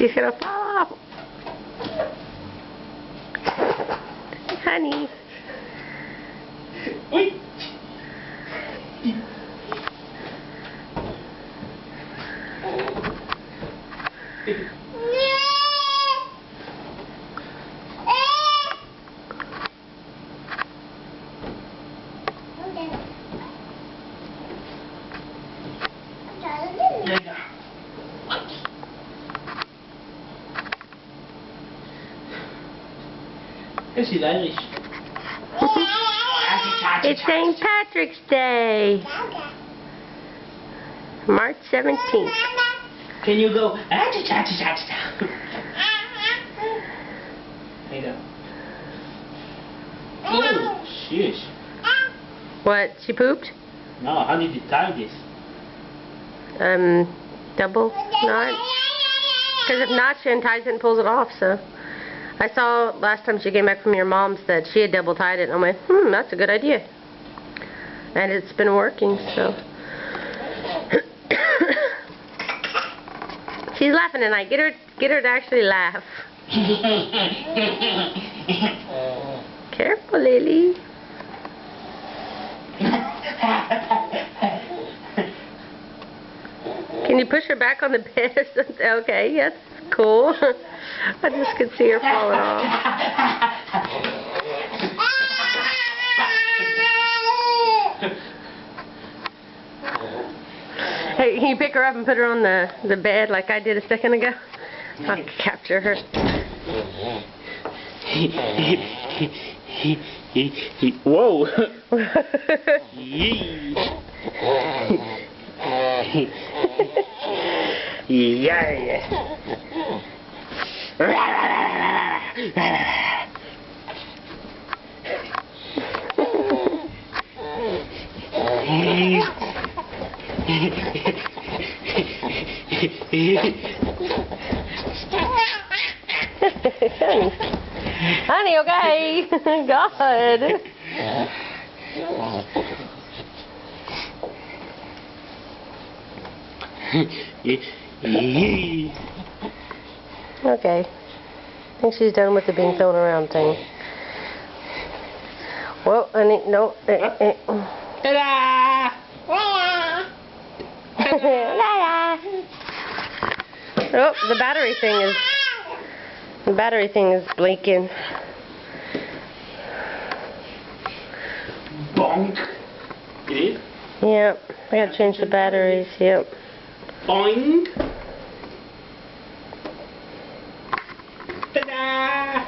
She's gonna fall off. Honey. Wait. This is Irish. It's St. Patrick's Day. March 17th. Can you go? There you go. Oh, sheesh. What? She pooped? No, how did you tie this? Double knot? Because if not, she unties it and pulls it off, so. I saw last time she came back from your mom's that she had double tied it, and I went, that's a good idea. And it's been working, so. She's laughing tonight. Get her to actually laugh. Careful, Lily. Can you push her back on the bed or something? Okay, that's cool. I just could see her falling off. Hey, can you pick her up and put her on the bed like I did a second ago? I'll capture her. Whoa! Yeah. Honey, okay? God. Okay. I think she's done with the being thrown around thing. Well, honey, no. Ta-da! Oh, the battery thing is blinking. Bonk. It is? Yep. I gotta change the batteries, yep. Boing. Ta-da!